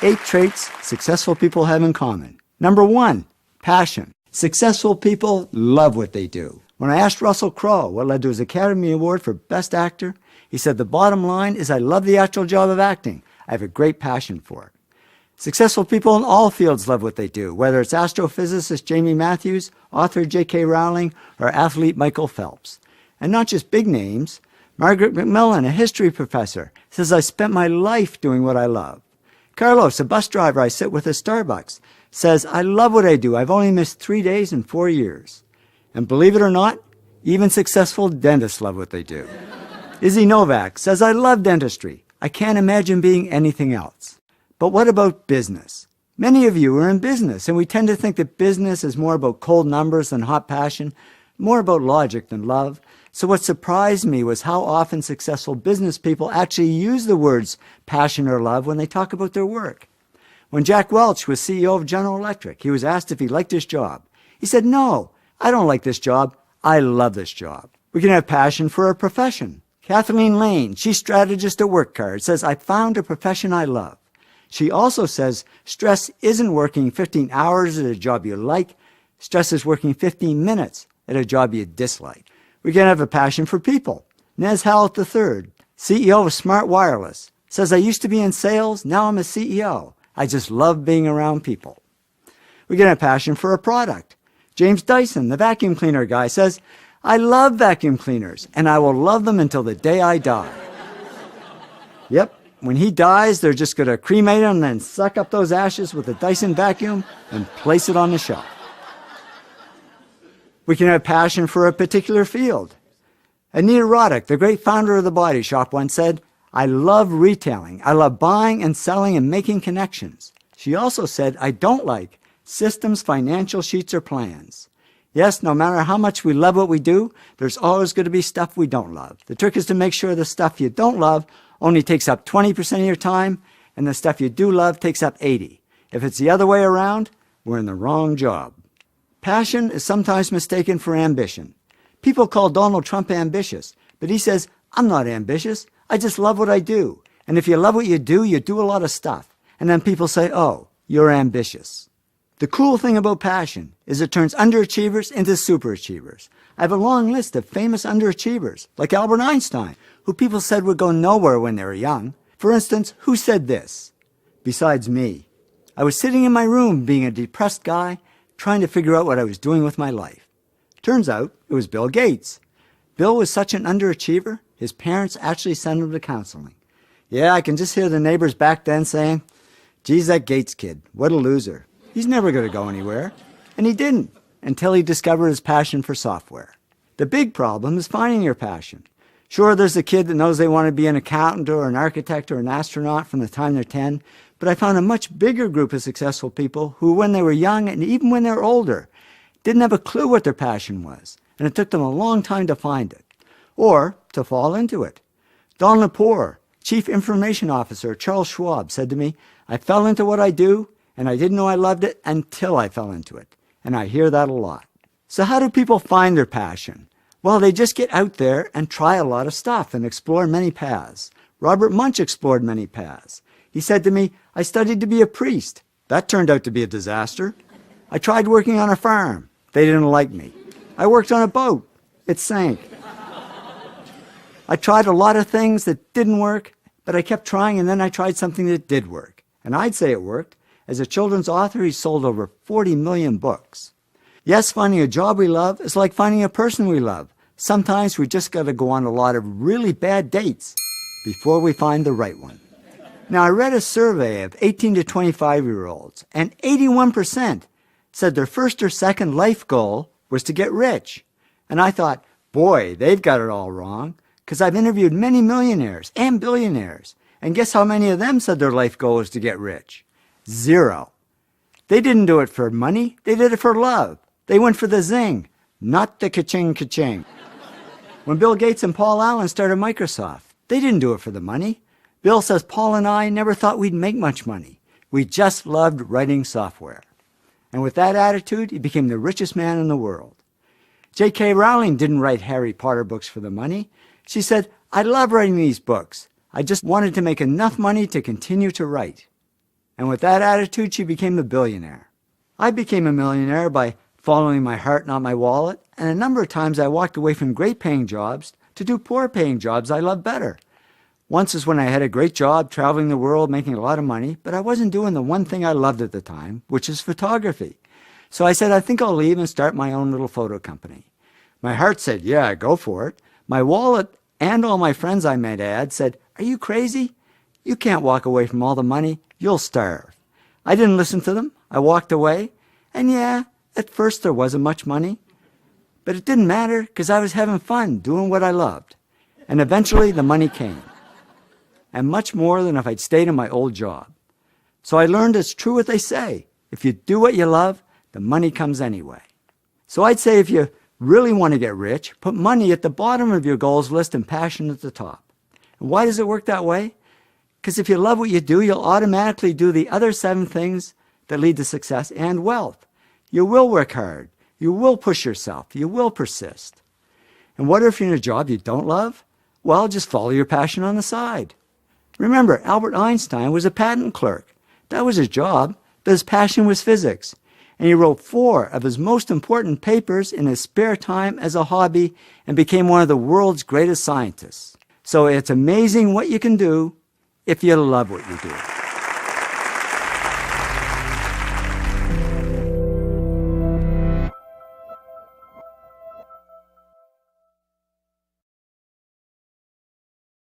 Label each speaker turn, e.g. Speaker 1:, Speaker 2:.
Speaker 1: 8 traits successful people have in common. Number 1, passion. Successful people love what they do. When I asked Russell Crowe what led to his Academy Award for Best Actor, he said, the bottom line is I love the actual job of acting. I have a great passion for it. Successful people in all fields love what they do, whether it's astrophysicist Jamie Matthews, author J.K. Rowling, or athlete Michael Phelps. And not just big names. Margaret McMillan, a history professor, says, I spent my life doing what I love. Carlos, a bus driver I sit with at Starbucks, says, I love what I do. I've only missed 3 days in 4 years. And believe it or not, even successful dentists love what they do. Izzy Novak says, I love dentistry. I can't imagine being anything else. But what about business? Many of you are in business, and we tend to think that business is more about cold numbers than hot passion, more about logic than love. So what surprised me was how often successful business people actually use the words passion or love when they talk about their work. When Jack Welch was CEO of General Electric, he was asked if he liked his job. He said, no, I don't like this job. I love this job. We can have passion for a profession. Kathleen Lane, chief strategist at WorkCard, says, I found a profession I love. She also says, stress isn't working 15 hours at a job you like. Stress is working 15 minutes at a job you dislike. We can have a passion for people. Nez Hallett III, CEO of Smart Wireless, says, I used to be in sales, now I'm a CEO. I just love being around people. We can have passion for a product. James Dyson, the vacuum cleaner guy, says, I love vacuum cleaners, and I will love them until the day I die. Yep, when he dies, they're just going to cremate him and then suck up those ashes with a Dyson vacuum and place it on the shelf. We can have passion for a particular field. Anita Roddick, the great founder of The Body Shop, once said, I love retailing. I love buying and selling and making connections. She also said, I don't like systems, financial sheets, or plans. Yes, no matter how much we love what we do, there's always going to be stuff we don't love. The trick is to make sure the stuff you don't love only takes up 20% of your time, and the stuff you do love takes up 80%. If it's the other way around, we're in the wrong job. Passion is sometimes mistaken for ambition. People call Donald Trump ambitious, but he says, I'm not ambitious. I just love what I do. And if you love what you do a lot of stuff. And then people say, oh, you're ambitious. The cool thing about passion is it turns underachievers into superachievers. I have a long list of famous underachievers, like Albert Einstein, who people said would go nowhere when they were young. For instance, who said this? Besides me. I was sitting in my room being a depressed guy, trying to figure out what I was doing with my life. Turns out it was Bill Gates. Bill was such an underachiever, his parents actually sent him to counseling. Yeah, I can just hear the neighbors back then saying, geez, that Gates kid, what a loser. He's never going to go anywhere. And he didn't, until he discovered his passion for software. The big problem is finding your passion. Sure, there's the kid that knows they want to be an accountant or an architect or an astronaut from the time they're 10, but I found a much bigger group of successful people who, when they were young and even when they were older, didn't have a clue what their passion was, and it took them a long time to find it, or to fall into it. Don Lepore, Chief Information Officer at Charles Schwab, said to me, I fell into what I do, and I didn't know I loved it until I fell into it. And I hear that a lot. So how do people find their passion? Well, they just get out there and try a lot of stuff and explore many paths. Robert Munch explored many paths. He said to me, I studied to be a priest. That turned out to be a disaster. I tried working on a farm. They didn't like me. I worked on a boat. It sank. I tried a lot of things that didn't work, but I kept trying, and then I tried something that did work. And I'd say it worked. As a children's author, he sold over 40 million books. Yes, finding a job we love is like finding a person we love. Sometimes we just got to go on a lot of really bad dates before we find the right one. Now, I read a survey of 18 to 25-year-olds, and 81% said their first or second life goal was to get rich. And I thought, boy, they've got it all wrong, because I've interviewed many millionaires and billionaires, and guess how many of them said their life goal was to get rich? 0. They didn't do it for money, they did it for love. They went for the zing, not the ka-ching ka-ching. When Bill Gates and Paul Allen started Microsoft, they didn't do it for the money. Bill says Paul and I never thought we'd make much money. We just loved writing software. And with that attitude, he became the richest man in the world. J.K. Rowling didn't write Harry Potter books for the money. She said, I love writing these books. I just wanted to make enough money to continue to write. And with that attitude, she became a billionaire. I became a millionaire by following my heart, not my wallet, and a number of times I walked away from great-paying jobs to do poor-paying jobs I love better. Once is when I had a great job traveling the world, making a lot of money, but I wasn't doing the one thing I loved at the time, which is photography. So I said, I think I'll leave and start my own little photo company. My heart said, yeah, go for it. My wallet and all my friends, I might add, said, are you crazy? You can't walk away from all the money. You'll starve. I didn't listen to them. I walked away. And yeah, at first there wasn't much money. But it didn't matter because I was having fun doing what I loved. And eventually the money came. And much more than if I'd stayed in my old job. So I learned it's true what they say. If you do what you love, the money comes anyway. So I'd say if you really want to get rich, put money at the bottom of your goals list and passion at the top. And why does it work that way? Because if you love what you do, you'll automatically do the other 7 things that lead to success and wealth. You will work hard. You will push yourself. You will persist. And what if you're in a job you don't love? Well, just follow your passion on the side. Remember, Albert Einstein was a patent clerk. That was his job, but his passion was physics. And he wrote 4 of his most important papers in his spare time as a hobby and became one of the world's greatest scientists. So it's amazing what you can do if you love what you do.